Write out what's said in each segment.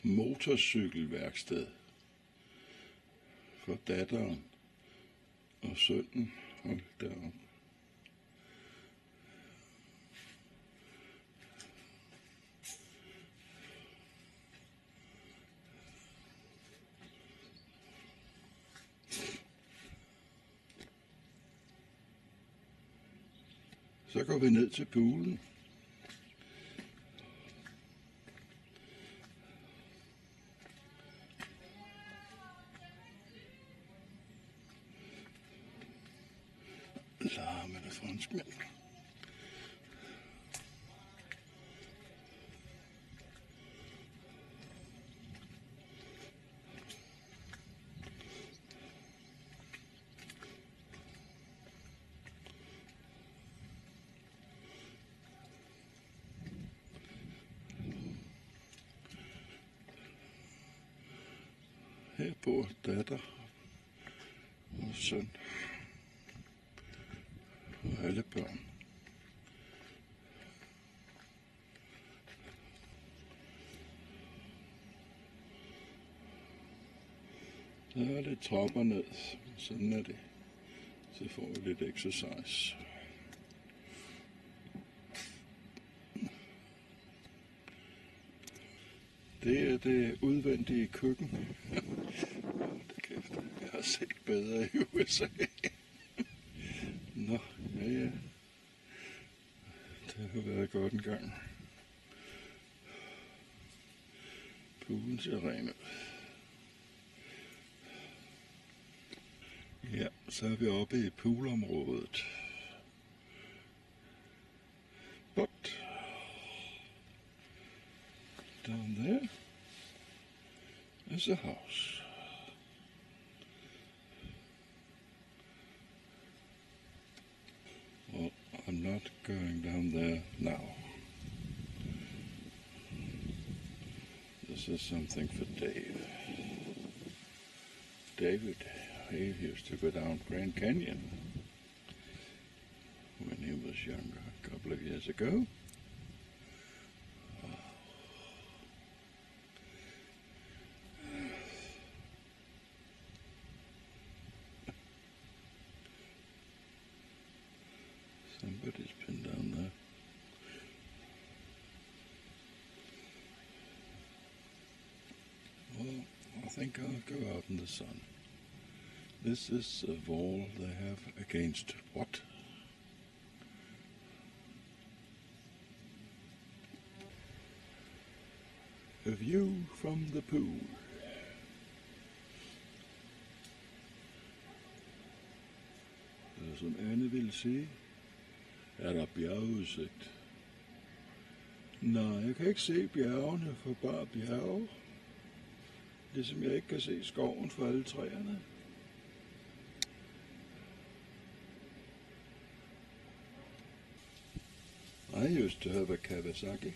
motorcykelværksted for datteren og sønnen. Hold da op. Så går vi ned til poolen. Larmende franskmænd. Her bor datter og søn og alle børn. Der er lidt trapper ned, sådan er det. Så får vi lidt exercise. Det er det udvendige køkken. Kæft, jeg har set bedre i USA. Nå, ja. Det har været godt en gang. Poolen ser ren ud. Ja, så er vi oppe i poolområdet. But down there is a house. Well, I'm not going down there now. This is something for Dave. David, he used to go down Grand Canyon when he was younger, a couple of years ago. Somebody's been down there. Well, I think I'll go out in the sun. This is a wall they have against what? A view from the pool. Og som Anne ville sige, er der bjergudsigt. Nej, jeg kan ikke se bjergene for bare bjerge. Ligesom jeg ikke kan se skoven for alle træerne. I used to have a Kawasaki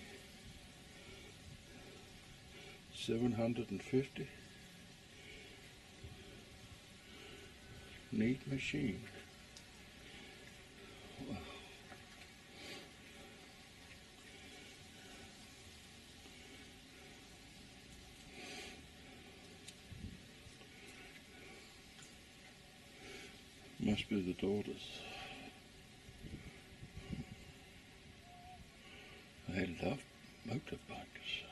750. Neat machine. Wow. Must be the daughters. I love motorbikes.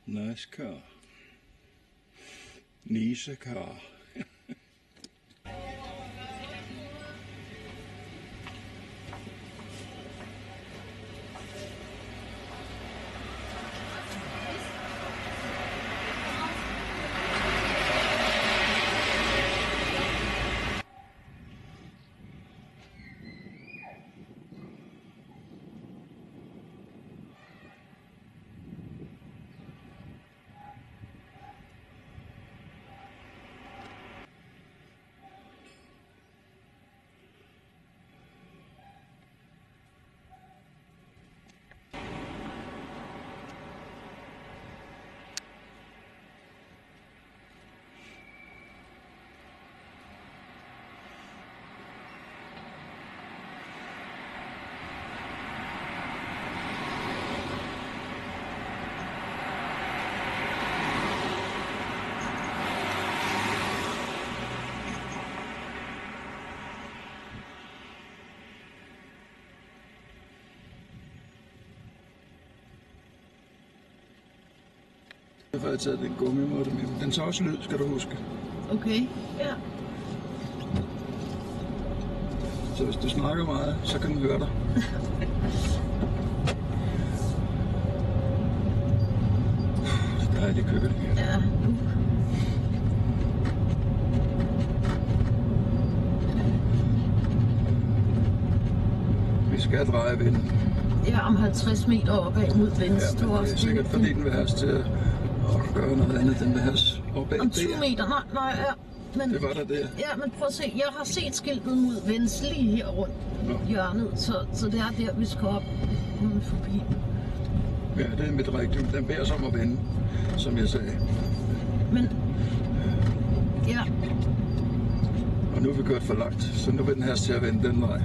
Nice car. Nice car. derfor har jeg taget den gummimåtte med. Den tager også lyd, skal du huske. Okay, ja. Så hvis du snakker meget, så kan den høre dig. Det er dejligt køligt. Ja. Vi skal dreje vinden. Ja, om 50 meter opad mod venstre. Ja, men det er sikkert fordi den vil have os til at gøre noget andet. Den vil have os opad om 20 der. meter, nej, ja. Men, Det var der der. ja, men prøv at se, jeg har set skiltet mod venstre lige her rundt hjørnet, så det er der, vi skal op forbi. Ja, det er mit rigtigt. Den bærer sig om at vende, som jeg sagde. Men, ja, Og nu er vi kørt for langt, så nu vil den have os til at vende den vej.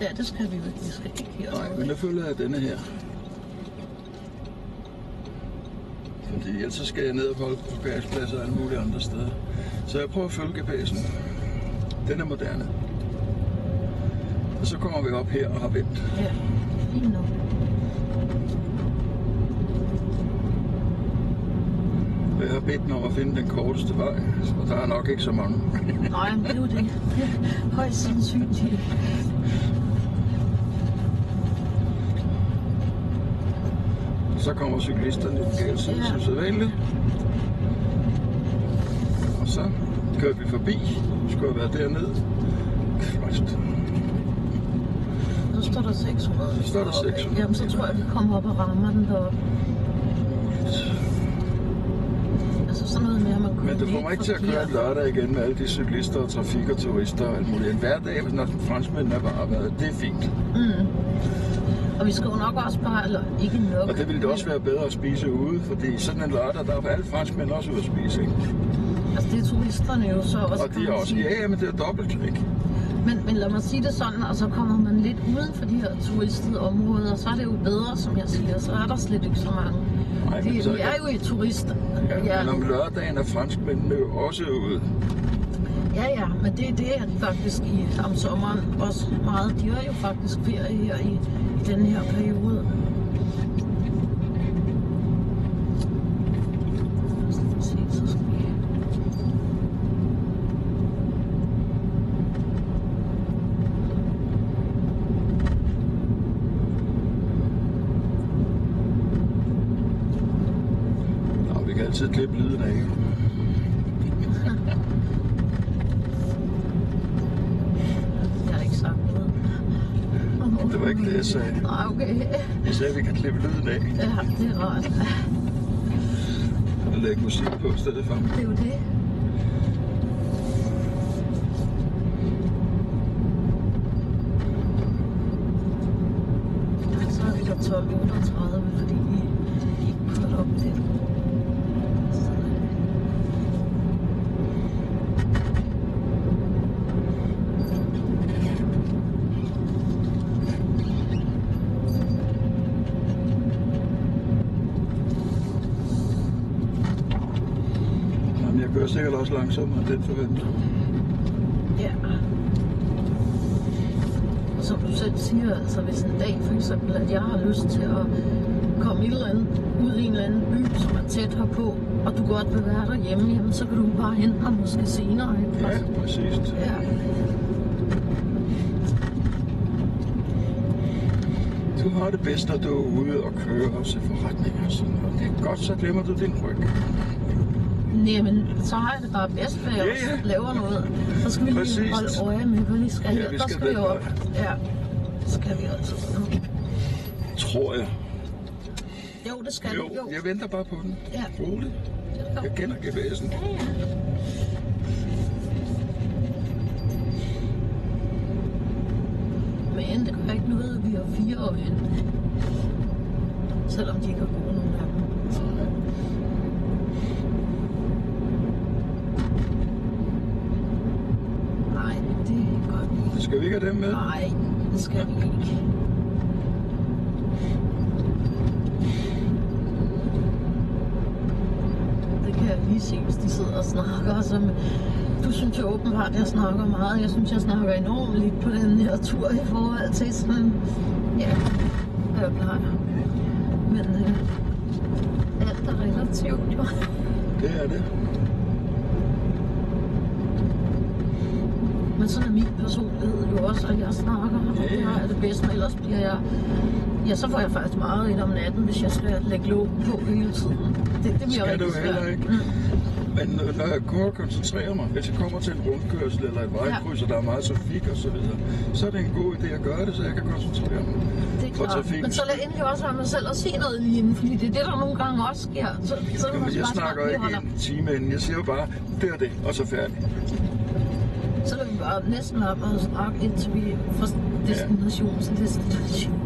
ja, det skal vi jo ikke. Vi skal ikke her. Nej, men der følger jeg denne her. Fordi ellers så skal jeg ned og holde på parkeringspladser og alle mulige andre steder. Så jeg prøver at følge GPS'en. Den er moderne. Og så kommer vi op her og har vendt. Ja, fint nok. Jeg har bedt den om at finde den korteste vej, og der er nok ikke så mange. Nej, men det er jo det. Højst sandsynligt. Så kommer cyklisterne i den gale side, som sædvanligt. Og så kører vi forbi. Nu skal jeg være dernede. Christ. Nu står der 600. Så står der 600. Jamen, så tror jeg, vi kommer op og rammer den deroppe. Altså sådan noget med, at man kører. Men det får mig ikke til at køre lørdag igen med alle de cyklister og trafik og turister og alt muligt. En hverdag, når franskmændene er bare arbejdet, det er fint. Mm. Og vi skal jo nok også bare, eller ikke nok. Og det ville det også være bedre at spise ude, fordi sådan en lørdag, der er alle franskmænd også ude at spise, ikke? Altså det er turisterne jo så også. Og de er også, ja, men det er dobbeltklik. Men lad mig sige det sådan, og så kommer man lidt uden for de her turistede områder, så er det jo bedre, som jeg siger, så er der slet ikke så mange. Nej, Vi så, er jo i turister. ja, men om lørdagen er franskmændene jo også ude. Ja, men det er de faktisk om sommeren også meget. De har jo faktisk ferie her i den her periode. Så skal vi... Nå, vi kan altid klippe lyden af, ikke? Jeg har ikke sagt noget. Det var ikke det, jeg sagde. Nej, okay. Jeg sagde, at vi kan klippe lyden af Ja, det er rart. og lægge musik på i stedet for. Det er jo det. Så er vi der 12:38, fordi vi ikke kørte op der. Jamen, jeg kører sikkert også langsommere end den forventer. Ja. Og som du selv siger, altså hvis en dag for eksempel, at jeg har lyst til at komme et eller andet, ud i en eller anden by, som er tæt herpå, og du godt vil være derhjemme, jamen, så kan du bare hente mig måske senere. Ikke? Ja, præcis. Ja. Du har det bedst, når du er ude og kører og se forretninger og sådan noget. Det er godt, så glemmer du din ryg. Nej, men så har jeg det bare bedst ved at laver noget. Så skal vi lige Præcis. holde øje med, hvad vi skal her. vi Der skal skal vi den op. vej. Ja, det skal vi altså. Tror jeg. Jo, det skal vi. Jo, jeg venter bare på den. Ja. Roligt. Jeg kender GPS'en. Ja, ja. Men det gør ikke noget, vi har 4 år hen. Selvom de ikke har gode nogen af dem. Nej, det er godt. Skal vi ikke have dem med? Nej, det skal vi ikke. Det kan jeg lige se, hvis de sidder og snakker. Som du synes jo åbenbart, at jeg snakker meget. Jeg synes, jeg snakker enormt lidt på den her tur i forhold til sådan... Ja, jeg plejer. Men alt er relativt, jo. Det er det. Men sådan er min personlighed jo også, at jeg snakker, og det er det bedste, men ellers bliver jeg... Ja, så får jeg faktisk meget ind om natten, hvis jeg skal lægge låg på hele tiden. Det bliver rigtig svært. Heller ikke. Men når jeg går og koncentrerer mig, hvis jeg kommer til en rundkørsel eller et vejkryds, og der er meget trafik og så videre, så er det en god idé at gøre det, så jeg kan koncentrere mig. Det er klart, men så lad endelig også være mig selv at sige noget lige inden, fordi det er det, der nogle gange også sker. Jeg snakker ikke en time inden, jeg siger bare, det er det, og så færdig. Så lader vi bare næsten være med at snakke, indtil vi får destination til destination.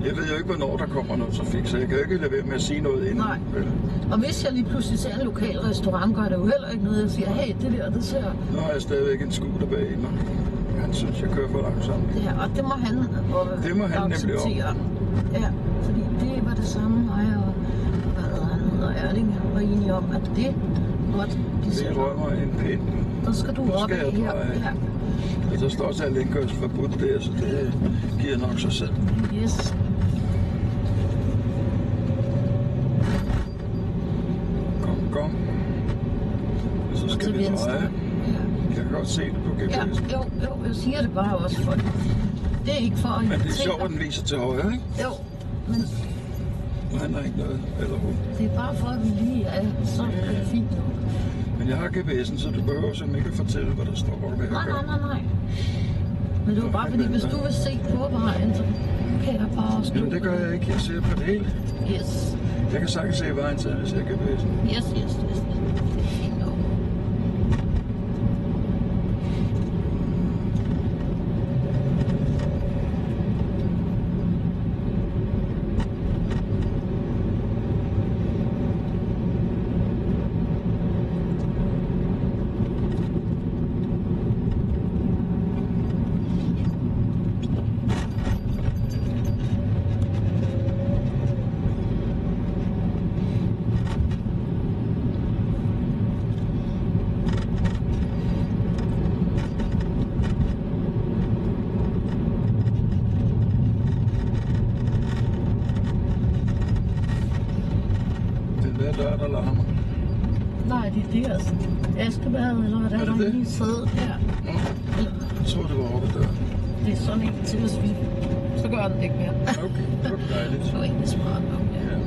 Jeg ved jo ikke, hvornår der kommer noget trafik, så jeg kan jo ikke lade være med at sige noget inden. Nej. Og hvis jeg lige pludselig ser en lokal restaurant, gør det jo heller ikke noget. Jeg siger, hey, det der, det ser... Nu har jeg stadigvæk en scooter bag mig. Han synes, jeg kører for langsomt. Ja, og det må han acceptere. Ja, fordi det var det samme, mig og Erling var enige om, at det godt... Det rømmer en pind. Der skal du op her. Ja. Og der står også alt indkørsel forbudt der, så det giver nok sig selv. Yes. Kom. Og så skal vi dreje. Ja. Jeg kan godt se det på GPS'en. Ja, jo, jeg siger det bare også for det. Det er ikke for at... Men det er sjovt, at den viser til højre, ikke? Jo, men... Han har ikke noget, eller hun. Det er bare for, at vi lige er så fint nok. Men jeg har GPS'en, så du behøver simpelthen ikke at fortælle, hvad der står. Nej. Men det var bare fordi, hvis du vil se på vejen, så kan jeg bare stå. Jamen det gør jeg ikke, jeg ser på det hele. Yes. Jeg kan sagtens se vejen til, hvis jeg har GPS'en. Yes. Det er fint nok. Der larmer. Nej, det er altså Askebadet, eller hvad der er lige siddet her. Jeg tror, det var oppe der. Det er sådan en til at svine. Så gør den ikke mere. Okay, det var dejligt. Det var egentlig smart nok, ja.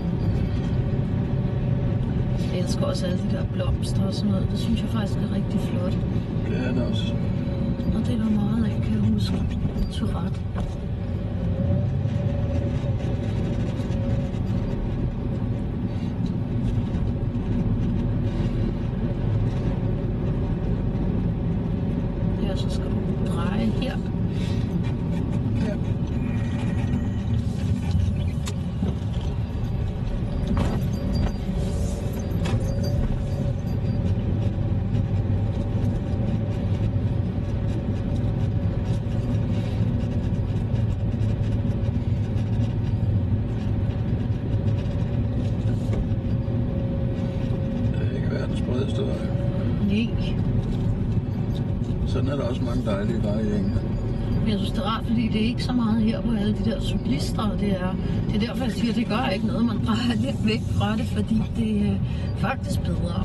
Jeg elsker også alle de der blomster og sådan noget. Det synes jeg faktisk er rigtig flot. Det er det også. Og det er der meget af, kan jeg huske. Tourette. Så skal du dreje her. Ja. Det er ikke verdens bredeste vej. Nej. Sådan er der også mange dejlige veje i England. Jeg synes, det er rart, fordi det er ikke så meget her på alle de der cyklister. Det er derfor, jeg siger, at det gør ikke noget. Man drejer lidt væk fra det, fordi det er faktisk bedre.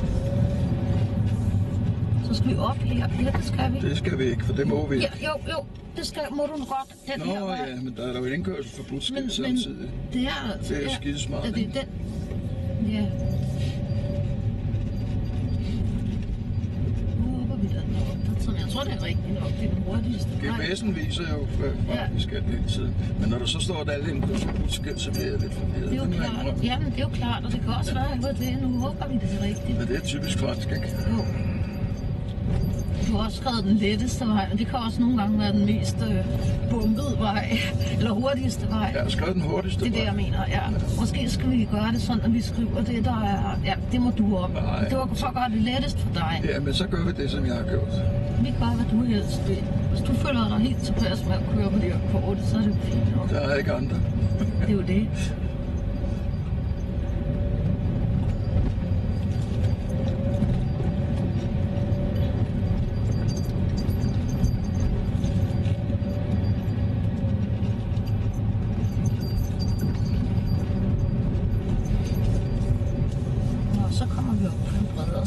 Så skal vi op her. Ja, det skal vi. Det skal vi ikke, for det må vi ikke. Ja, jo. Det skal, må du godt. Den Nå her vej. ja, men der er jo et indkørsel forbudt samtidig. Det er altså... Det er jo skidesmart. Ja, det er den. Ja. Jeg tror, det er rigtigt nok. Det er den hurtigste. GPS'en viser jo, hvad vi skal hele tiden. Men når der så står, at alle indkørselsskilt, så bliver jeg lidt forvirret. Det er jo klart. Jamen, det er jo klart, og det kan også være, at det nu håber vi, det er rigtigt. Men det er typisk fransk, ikke? Jo. Du har også skrevet den letteste vej, men det kan også nogle gange være den mest bumpede vej, eller hurtigste vej. Jeg har skrevet den hurtigste vej. Det er det, jeg mener, ja. Måske skal vi gøre det sådan, at vi skriver det, der er... Ja, det må du op. Nej. Det var for godt det lettest for dig. Ja, men så gør vi det, som jeg har gjort. Vi gør, hvad du helst vil. Hvis du føler dig helt tilpas med at køre på det her kort, så er det jo fint nok. Der er ikke andre. Det er jo det.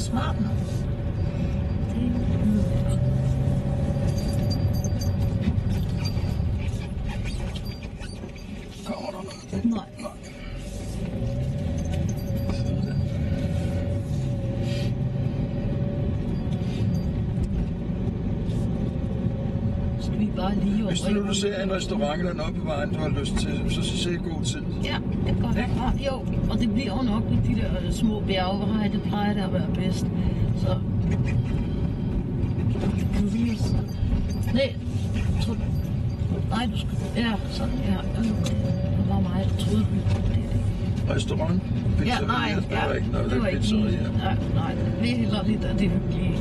smart nok. Kommer der noget? Nej. Skal vi bare lige over? Hvis du nu ser en restaurant eller noget på vejen, du har lyst til, så se god tid. Ja, det kan godt være. Jo, og det bliver jo nok med de der små bjergveje, det plejer det at være bedst. Så... Nej, nej, du skal... Ja, sådan, ja. Det var mig, der troede, det. Restaurant? Pizzeria? Ja, nej, Det var ikke noget, det var ikke lige. pizzeria. Nej, vi er heller lidt af det hyggelige.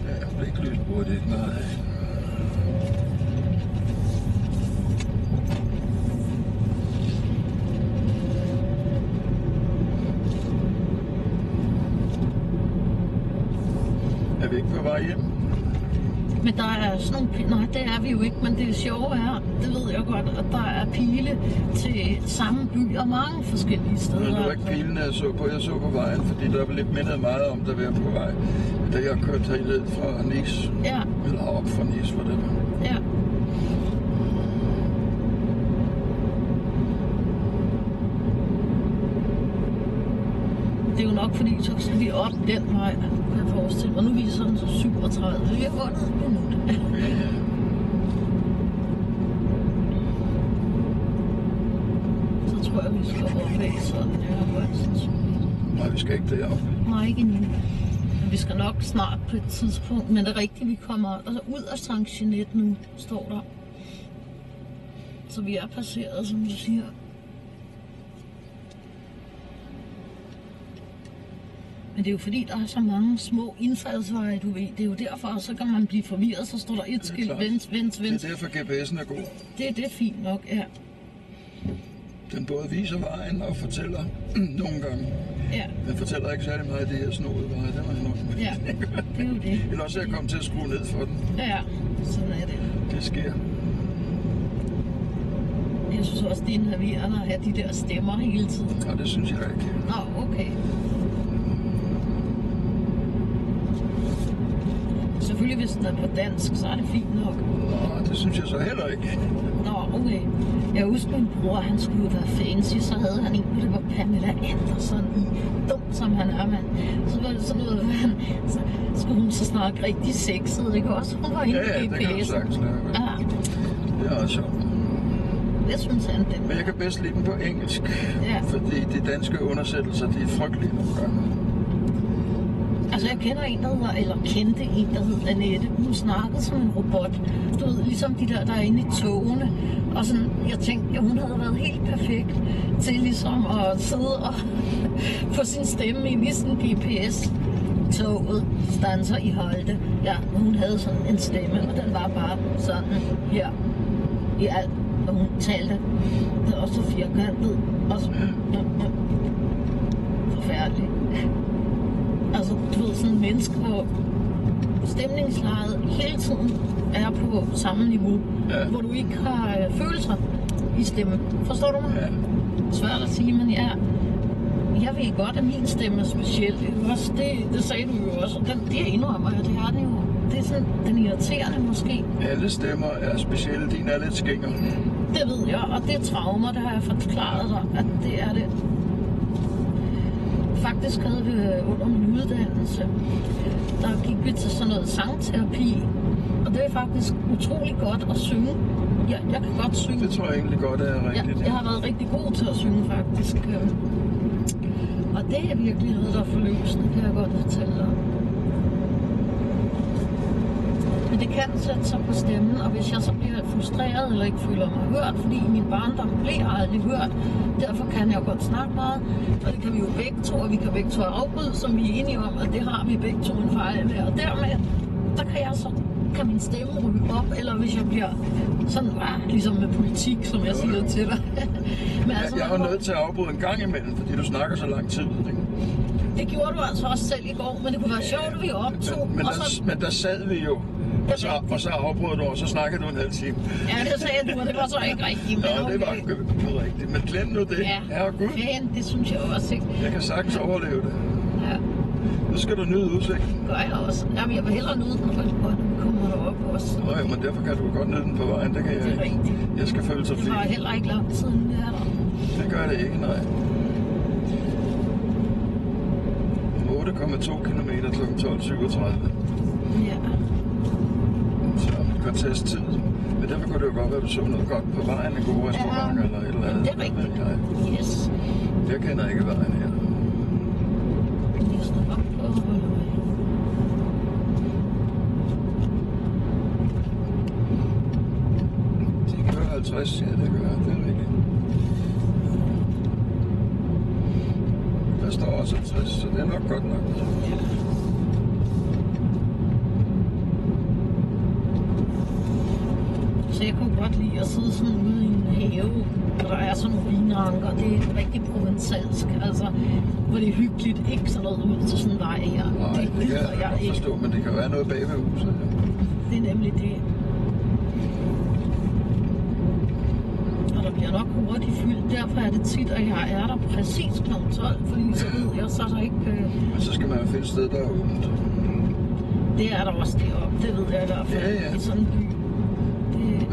Ja, bliklys bruger det ikke meget af. Er vi ikke på vej hjem? Men der er sådan nogle... Nej, det er vi jo ikke, men det sjove er, det ved jeg godt, at der er pile til samme by og mange forskellige steder. Men det var ikke pilen, jeg så på. Jeg så på vejen, fordi der var lidt mindet meget om, der var på vej. Da jeg kørte herned fra Nice. Ja. Eller op fra Nice, hvor det var. Ja. Det er jo nok fordi, så skal vi op den vej, kan jeg forestille mig. Nu viser den så 37. Vi har vundet et minut. Så tror jeg, vi skal opad sådan her. Nej, vi skal ikke derop. Nej, ikke endnu. Vi skal nok snart på et tidspunkt, men det er rigtigt, vi kommer altså ud af Saint-Genette nu, står der. Så vi er passeret, som du siger. Men det er jo fordi, der er så mange små indfaldsveje, du ved. Det er jo derfor, så kan man blive forvirret, så står der et skilt, vent. Det er derfor GPS'en er god. Det er fint nok, ja. Den både viser vejen og fortæller nogle gange. Ja. Den fortæller ikke særlig meget af det her snodede veje, det var jeg nok. Ja, det er jo det. Eller også er jeg kommet til at skrue ned for den. Ja, sådan er det. Det sker. Jeg synes også, det er nerverende at have de der stemmer hele tiden. Og det synes jeg ikke. Nå, okay. Selvfølgelig, hvis den er på dansk, så er det fint nok. Nå, det synes jeg så heller ikke. Nå, okay. Jeg husker min bror, han skulle være fancy, så havde han en, det var Pamela Anderson i. Dumt som han er, mand. Så var det sådan noget, så skulle hun så snakke rigtig sexet, ikke også? Hun var inde i Ja, det kan du sagtens lade. Ja. Det er også sjovt. Det synes han, den. Men jeg kan bedst lide den på engelsk. Ja. Fordi de danske undersættelser, de er frygtelige nogle gange. Altså, jeg kender en, der hedder, eller kendte en, der hed Annette. Hun snakkede som en robot. Du ved, ligesom de der er inde i togene. Og sådan, jeg tænkte, at hun havde været helt perfekt til ligesom at sidde og få sin stemme ind i sådan GPS. Toget standser i Holte. Ja, hun havde sådan en stemme, og den var bare sådan her i alt, og hun talte. Det var også så firkantet. Og så, forfærdeligt. Altså, du ved, sådan en menneske, hvor stemningslejet hele tiden er på samme niveau, ja. Hvor du ikke har følelser i stemmen. Forstår du mig? Ja. Svært at sige, men jeg ved godt, at min stemme er speciel. Også det sagde du jo også. Det indrømmer jeg, det er det jo. Det er sådan, den irriterende måske. Alle stemmer er specielle, din er lidt skænger. Det ved jeg, og det er traumer, det har jeg forklaret dig, at det er det. Faktisk havde vi under min uddannelse, der gik vi til sådan noget sangterapi, og det er faktisk utrolig godt at synge. Jeg kan godt synge. Det tror jeg egentlig godt er rigtigt. Jeg har været rigtig god til at synge faktisk. Og det er virkelig noget, der er forløsende, kan jeg godt fortælle dig. Men det kan sætte sig på stemmen, og hvis jeg så bliver frustreret eller ikke føler mig hørt, fordi i min barndom blev jeg aldrig hørt, derfor kan jeg godt snakke meget, og det kan vi jo begge to, og vi kan begge to afbryde, som vi er enige om, at det har vi begge to en fejl med, og dermed, der kan min stemme ryge op, eller hvis jeg bliver sådan, ligesom med politik, som jeg siger til dig. Men altså, jeg er nødt til at afbryde en gang imellem, fordi du snakker så lang tid. Ikke? Det gjorde du altså også selv i går, men det kunne være sjovt, at vi optog. Men der sad vi jo, og så afbrød du, og så snakkede du en halv time. Ja, det sagde du, og det var så ikke rigtigt. Men Nå, det var ikke rigtigt. Men glem nu det. Ja, Herregud. fan, det synes jeg også, ikke? Jeg kan sagtens overleve det. Ja, Nu skal du nyde udsigten. gør jeg også. Jamen, jeg vil hellere nyde den, når vi kommer derop også. Nå ja, men derfor kan du godt nyde den på vejen. Det kan jeg Det er ikke. rigtigt. Jeg skal følge Det trafik. var heller ikke lang tid, inden vi er der. Det gør det ikke, nej. 8,2 km kl. 12.37. Ja. Så et kvarters tid. Men derfor kunne det jo godt være, at du så noget godt på vejen, en god restaurant eller et eller andet. Det er rigtigt. Nej, Yes. jeg kender ikke vejen her. Jeg står op på De kører 50, ja det gør jeg. Det er rigtigt. Der står også 50, så det er nok godt nok. Så jeg kunne godt lide at sidde sådan ude i en have, hvor der er sådan nogle vinranker. Det er rigtig provensalsk, altså, hvor det er hyggeligt, ikke sådan noget ud til sådan en vej her. Nej, det kan gider jeg godt ikke. forstå, men det kan være noget bag ved huset. Det er nemlig det. Og der bliver nok hurtigt fyldt, derfor er det tit, at jeg er der præcis kl. 12, fordi så ved jeg, så er der ikke... Men så skal man jo finde et sted, der er åbent. Det er der også deroppe, det ved jeg i hvert fald, Ja. i sådan en by.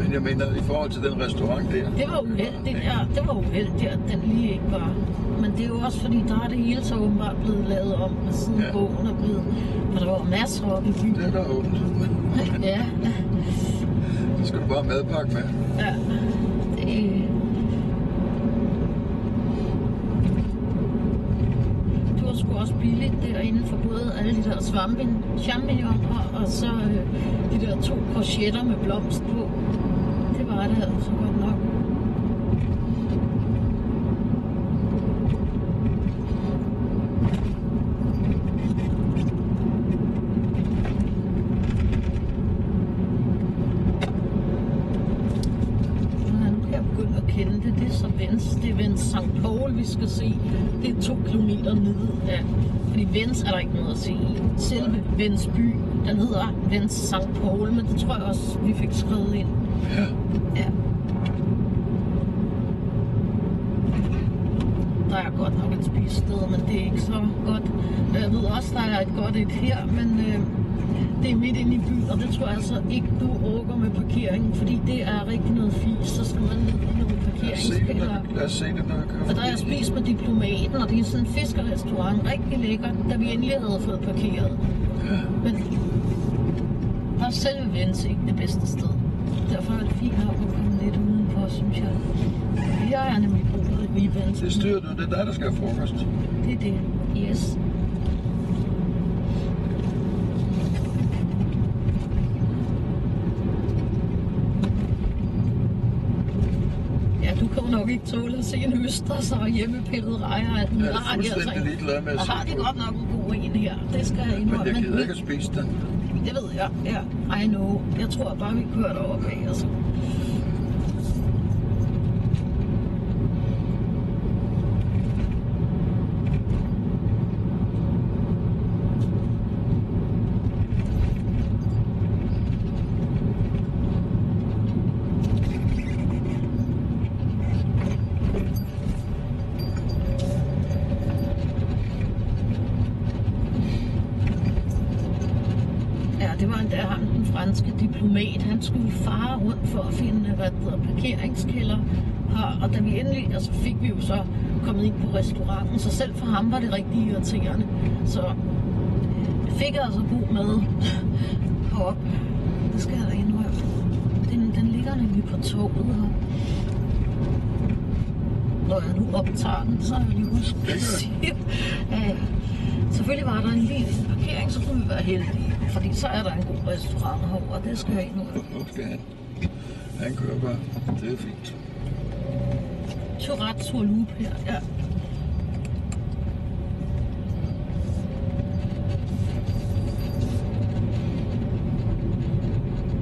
Men jeg mener, i forhold til den restaurant der. Det var uheldigt, ja. Det var uheldigt, at den lige ikke var. Men det er jo også fordi, der er det hele så åbenbart blevet lavet om, og siden bogen er blevet... For der var masser oppe i byen. Det er der åbent. Ja, Så skal du bare have madpakke med. ja. Det var sgu også billigt derinde for både alle de der champignoner og så de der 2 courgetter med blomst på. Det var det altså godt nok. Det er så Vence. Det er Vence St. Paul, vi skal se. Det er 2 kilometer nede af. Fordi Vence er der ikke noget at se i. Selve Vence by, den hedder Vence St. Paul, men det tror jeg også, vi fik skrevet ind. Ja. Ja. Der er godt nok et spisested, men det er ikke så godt. Jeg ved også, der er et godt et her, men det er midt inde i byen, og det tror jeg altså ikke, du orker med parkeringen, fordi det er rigtig noget fis, så skal man ned i nogle parkeringskælder. Lad os se det, når jeg kører. Og der er jeg spist med Diplomaten, og det er sådan en fiskerestaurant, rigtig lækkert, da vi endelig havde fået parkeret. Ja. Men der er selve Vence ikke det bedste sted. Derfor er det fint at komme lidt udenfor, synes jeg. Jeg er nemlig boet i Vence. Det styrer du, det er dig, der skal have frokost. Det er det, yes. Du kan jo nok ikke tåle at se en øster, så hjemmepillet rejer af den. Jeg er fuldstændig ligeglad med at der se har de på. godt nok en god en her. Det skal jeg indrømme. Men jeg gider ikke at spise den. Det ved jeg, ja. I know. Jeg tror bare, vi kører deroppe af, altså. Det var endda ham, den franske diplomat. Han skulle fare rundt for at finde parkeringskælder her. Og da vi endelig, altså fik vi jo så kommet ind på restauranten, så selv for ham var det rigtig irriterende. Så jeg fik altså god mad heroppe. Det skal jeg da indrømme. Den ligger nemlig på toget her. Når jeg nu optager den, så har jeg lige husket at sige. Selvfølgelig var der en lille parkering, så kunne vi være heldige. Fordi så er der en god restaurant herovre, og det skal jeg ikke noget. Nu skal han. Han kører bare. Det er fint. Tourette sur loop her, ja.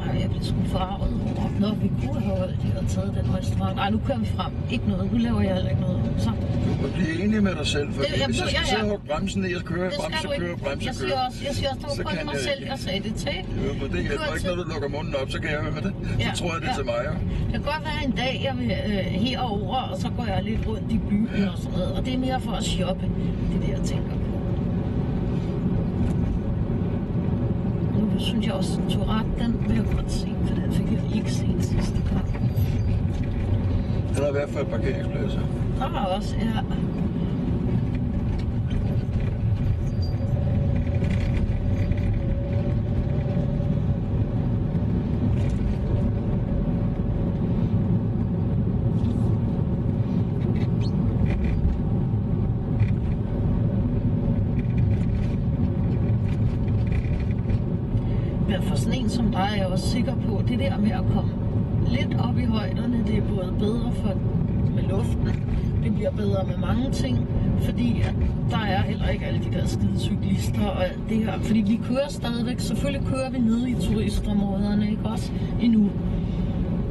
Ej, jeg bliver sgu forarvet over. Nå, vi kunne have holdt det og taget den restaurant. Nej, nu kører vi frem. Ikke noget. Nu laver jeg heller ikke noget. Så. Du må blive enig med dig selv, for hvis jeg skal sidde og hugge bremsen i og køre, bremse. Jeg siger også, det var kun mig selv, jeg sagde det til. Jo, men det hjælper ikke, når du lukker munden op, så kan jeg høre det. Så tror jeg, det er til mig, jo. Det kan godt være en dag, jeg vil herover, og så går jeg lidt rundt i byen og sådan noget. Og det er mere for at shoppe. Det er det, jeg tænker på. Nu synes jeg også, at Tourette, den vil jeg godt se, for den fik jeg ikke set sidste gang. Den har i hvert fald parkeringspladser. Der var også, ja. Men for sådan en som dig er jeg også sikker på, det der med at komme lidt op i højderne, det er både bedre for med luften, det bliver bedre med mange ting, fordi at der er heller ikke alle de der skide cyklister og alt det her, fordi vi kører stadigvæk, selvfølgelig kører vi nede i turistområderne, ikke også, endnu.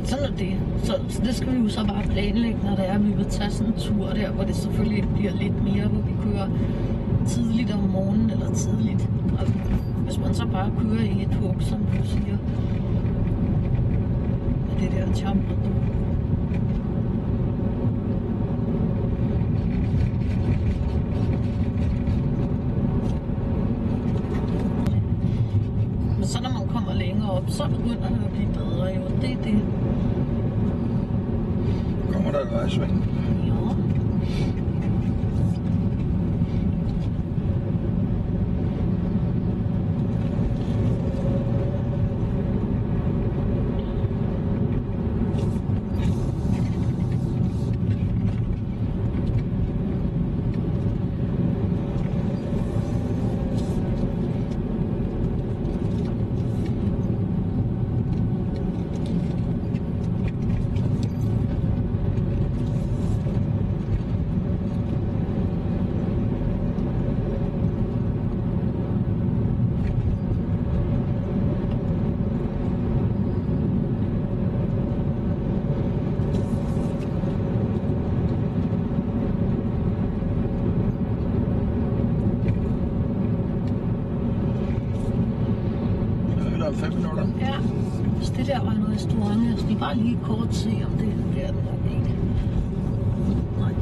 Sådan er det. Så det skal vi jo så bare planlægge, når det er, at vi vil tage sådan en tur der, hvor det selvfølgelig bliver lidt mere, hvor vi kører tidligt om morgenen eller tidligt. Og hvis man så bare kører i et hug, som du siger, med det der chambre. Men så når man kommer længere op, så begynder det at blive bedre jo. Det er det. Kommer der et vejsving? Ja. Eller 5 minutter. Ja, hvis det der var en restaurant, jeg skal bare lige kort se, om det er den nok ikke. Nej,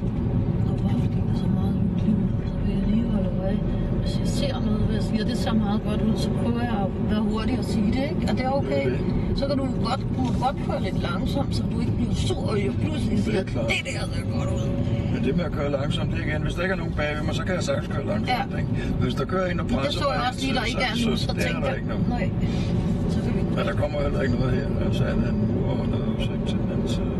det var bare fordi det er så meget hyggeligt ud, så vil jeg lige holde øje. Hvis jeg ser noget, hvad jeg siger, det ser meget godt ud, så prøver jeg at være hurtig og sige det, ikke? Og det er okay. Så kan du godt køre lidt langsomt, så du ikke bliver sur, og jeg pludselig siger, det der ser godt ud. Men det med at køre langsomt, det igen, hvis der ikke er nogen bagved mig, så kan jeg sagtens køre langsomt, ikke? Hvis der kører en og presser det så jeg også lige, der ikke er nu, så tænker jeg, nej, så kan vi gå. Men der kommer heller ikke noget her, altså andet end mur og noget udsigt til den anden side.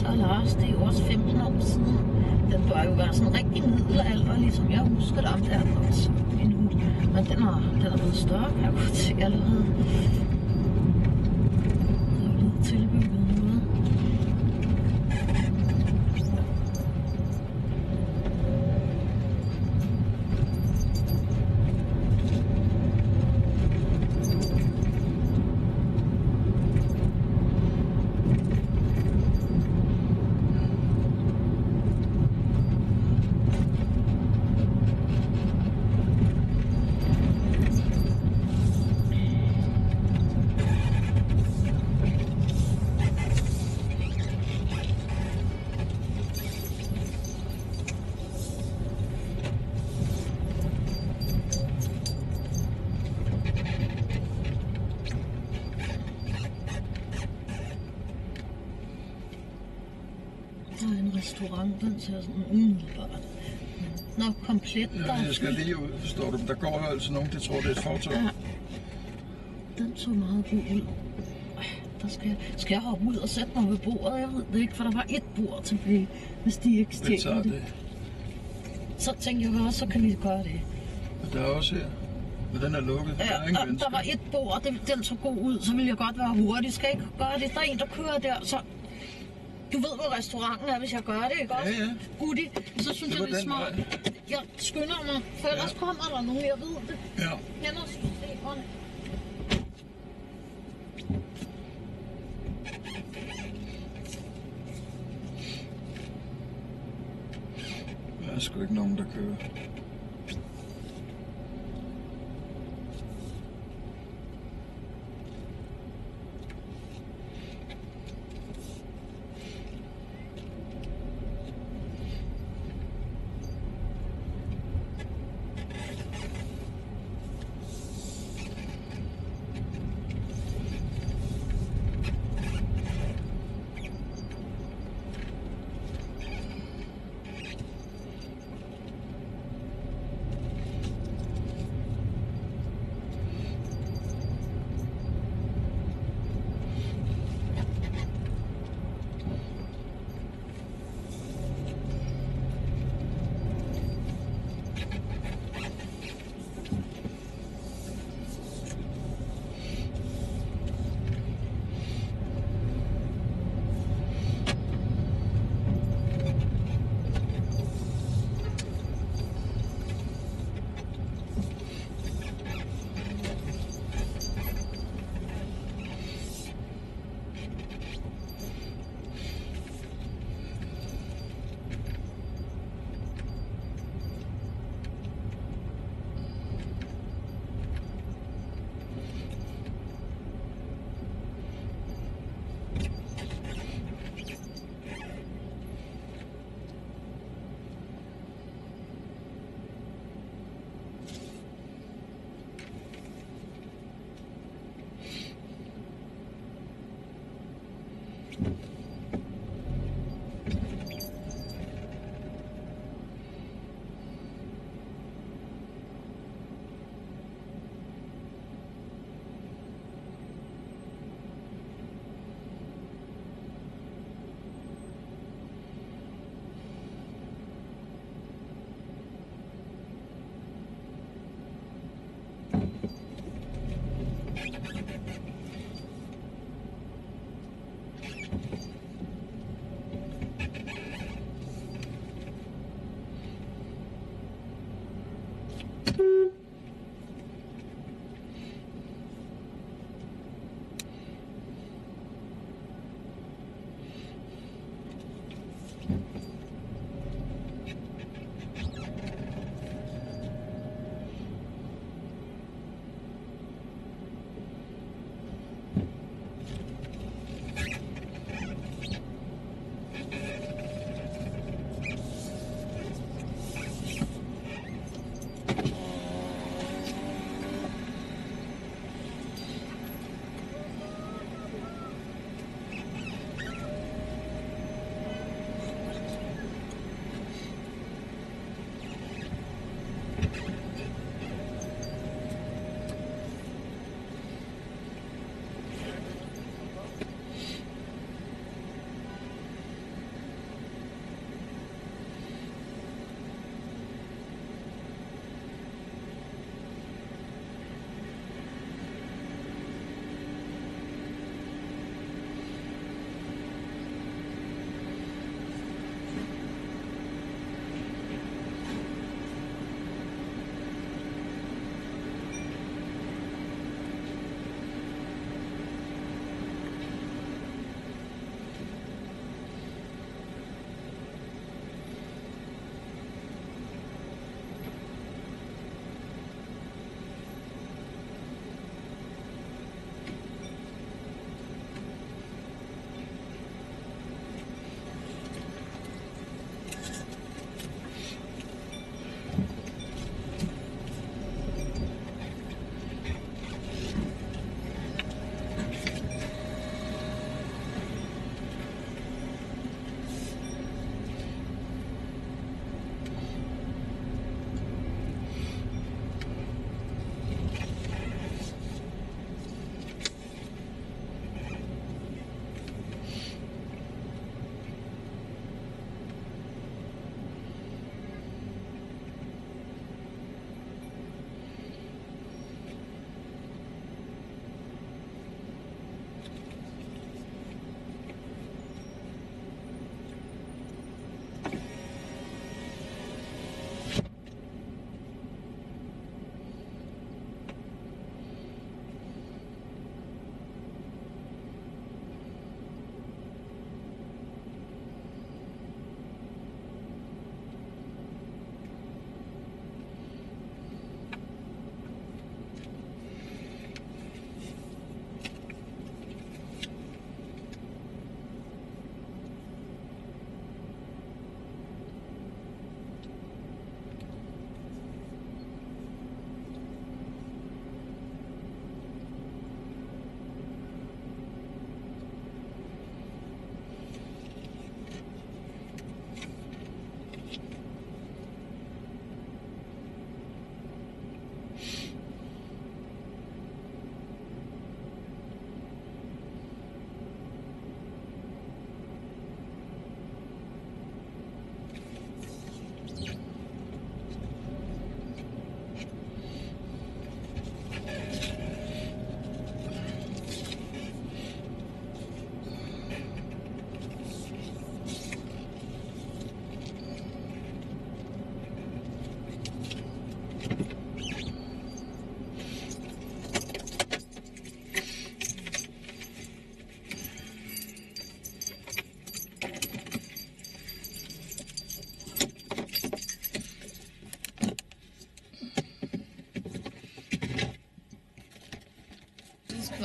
Og Lars, det er jo også 15 år siden. Den bør jo være sådan rigtig middelalder, ligesom jeg husker det, der er også endnu. Men den er blevet større, kan jeg godt se allerede. Den er blevet tilbygget noget. restaurant, den ser sådan umiddelbart. Nå, komplet der. Ja, jeg skal lige ud, forstår du. Der går jo altså nogen, der tror, det er et fortog. Ja. Den så meget god ud. Der skal jeg hoppe ud og sætte mig ved bordet? Jeg ved det ikke, for der var et bord tilbage, hvis de ikke stjæler det. Så tænkte jeg også, så kan vi gøre det. Og der er også her. Men den er lukket. Ja, der var et bord, den så god ud, så ville jeg godt være hurtig. Skal jeg ikke gøre det? Der er en, der kører der, så... Du ved, hvor restauranten er, hvis jeg gør det, ikke også? Ja, ja. Udi, så synes jeg, det er smart. Jeg skynder mig, for ellers kommer der nogen, jeg ved det. Ja. Kender systemerne. Der er sgu ikke nogen, der kører.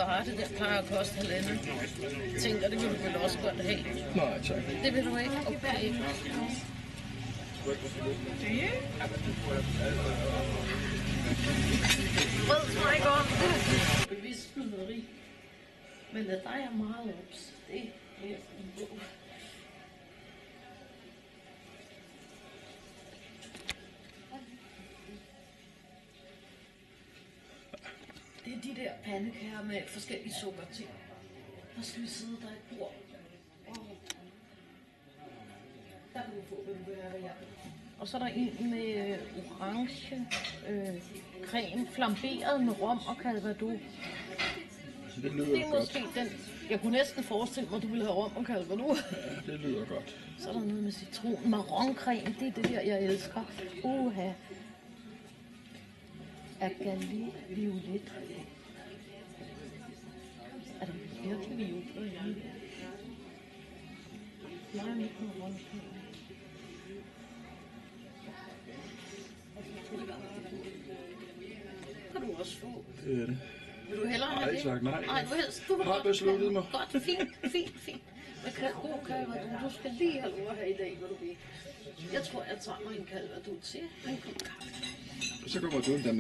varer, det der plejer at koste 1,5. Jeg tænker, det vil du vel også godt have. Nej, tak. Det vil du ikke? Okay. Rød smækker om. Bevidst snyderi. Men der er meget ops. Det er en bog. Det er de der pandekager med forskellige sukker til. Der skal vi sidde, der er et bord. Der kan du få, hvad du vil have, hvad jeg vil. Og så er der en med orange creme, flamberet med rom og calvados. Det lyder Det er godt. måske den. Jeg kunne næsten forestille mig, at du ville have rom og calvados. Ja, det lyder godt. Så er der noget med citron. Marroncreme, det er det der, jeg elsker. Uha. Agalit violet. Er det virkelig violet? Nej, ikke marroncreme. Kan du også få? Det er det. Vil du hellere have Nej, det? tak, nej. Nej, du helst. Du vil Har godt besluttet mig. Godt, fint. Hvad kan god calvados? Du skal lige have lov at have i dag, hvad du vil. Jeg tror, jeg tager mig en calvados til. En kop kaffe. Så kommer du der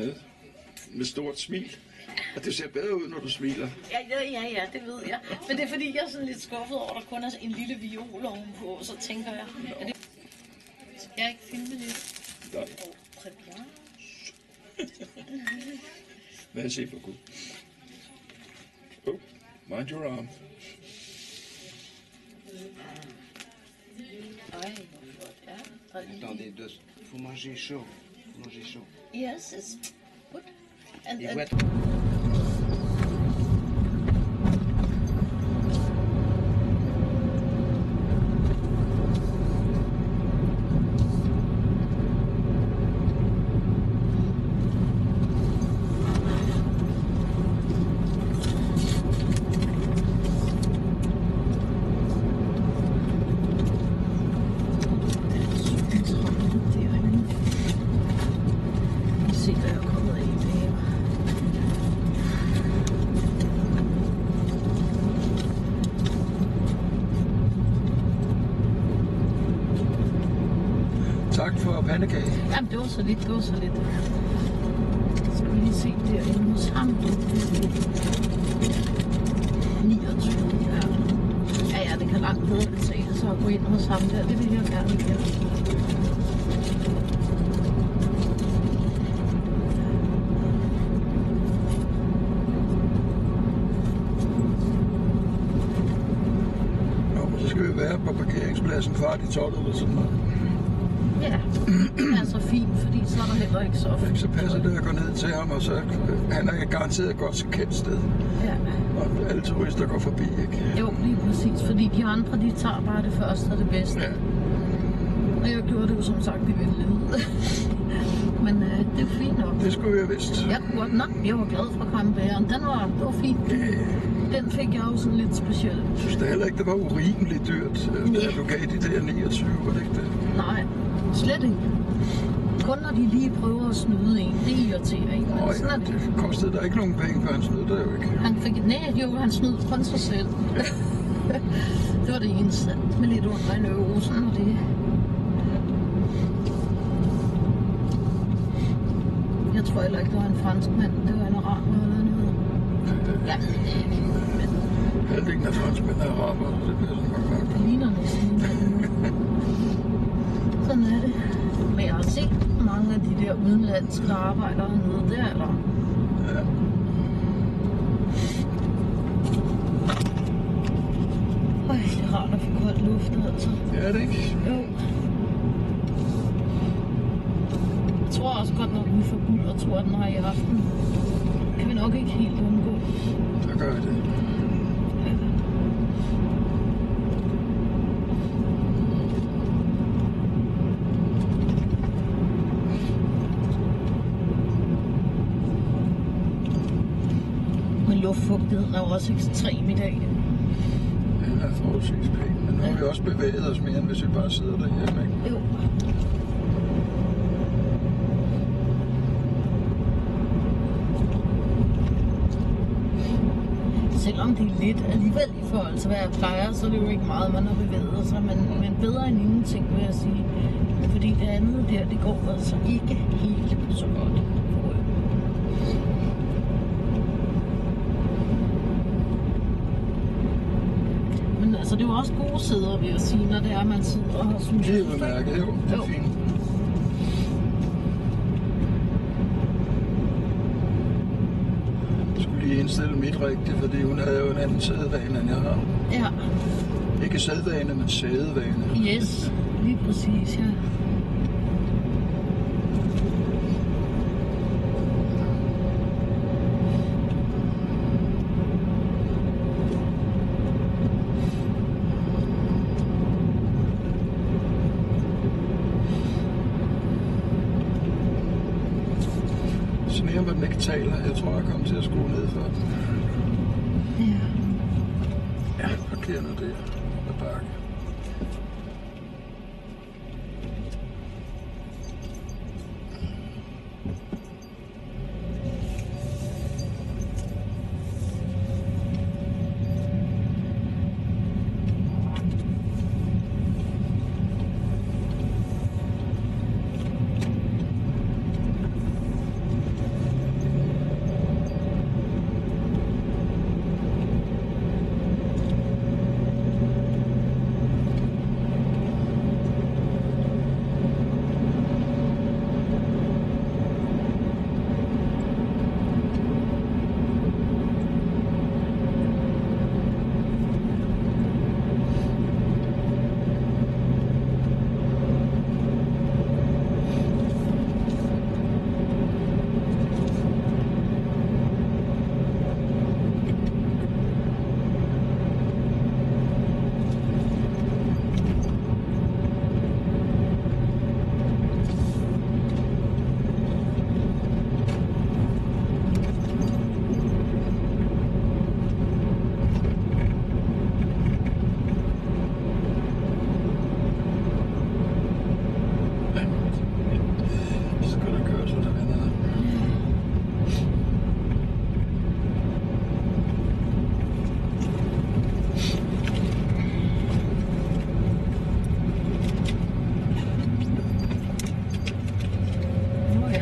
med stort smil. Og det ser bedre ud, når du smiler. Ja, det ved jeg. Men det er fordi, jeg er sådan lidt skuffet over, at der kun er en lille viol ovenpå. Så tænker jeg, er det... Skal jeg ikke filme lidt? Nej. Très bien. Hvad siger for Gud? Oh, mind your arm. Ej, hvor flot, ja. Og lige- Attendez, faut manger chaud. Faut manger chaud. Yes, it's good. And, Et and, ouais. se, hvad jeg er kommet af i dag. Tak for pandekage. Jamen, det var så lidt, Skal vi lige se derinde hos ham. 29, ja. Ja, det kan langt bedre betale sig at gå ind hos ham der. Det vil jeg gerne gøre. Så skal vi være på parkeringspladsen før de 12 eller sådan noget. Ja, det er så fint, fordi så er der heller ikke så fedt. Så passer det at gå ned til ham, og så han er garanteret et godt kendt sted. Ja. Og alle turister går forbi, ikke? Jo, lige præcis, fordi de andre, de tager bare det første og det bedste. Ja. Og jeg gjorde det jo som sagt i vildhed. Men det er fint nok. Det skulle vi have vidst. Jeg kunne godt nok, jeg var glad for Krambergen. Det var fint. Den fik jeg jo sådan lidt speciel. Jeg synes det heller ikke, det var urimeligt dyrt, da du gav de der 29, var det ikke det? Nej, slet ikke. Kun når de lige prøver at snyde en. Det irriterer en. Men sådan er det. Det kostede der ikke nogen penge, for han snød det jo ikke. Han fik han snød kun sig selv. Det var det eneste. Med lidt under i nøsen og det. Jeg tror heller ikke, det var en franskmand. Det var en araber eller noget. Ja, det er ikke. Men Halvdelen af franskmænd er araber, det bliver sådan nok. det ligner næsten. Sådan er det. Men jeg har set mange af de der udenlandske, der arbejder hernede. Det er der. Ja. Øj, det er rart at få koldt luft, altså. Det er det ikke. Jo. Jeg tror også godt nok, vi får bullertorden her i aften. Kan vi nok ikke helt undgå. Så gør vi det. Men luftfugtigheden er jo også ekstrem i dag. Den er forholdsvis pæn, men nu har vi også bevæget os mere, end hvis vi bare sidder derhjemme, ikke? Jo. selvom det er lidt alligevel i forhold til, hvad jeg plejer, så er det jo ikke meget, man har bevæget sig, men bedre end ingenting, vil jeg sige. Fordi det andet der, det går altså ikke helt så godt. Men altså, det er jo også gode sæder, vil jeg sige, når det er, man sidder og har synes. Det er jo mærket, jo. Det er fint. Jeg skulle lige indstille mit rigtigt, fordi hun havde jo en anden sædvane, end jeg har. Ja. Ikke sædvane, men sædvane. Yes, lige præcis, ja. Så mere man ikke taler, jeg tror, jeg kommer til at skrue ned for den. Ja, parker nu der og bakke.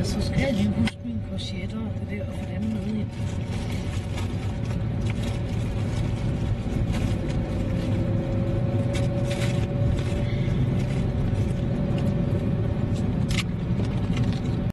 Så skal jeg lige huske mine korsetter og det der, for dem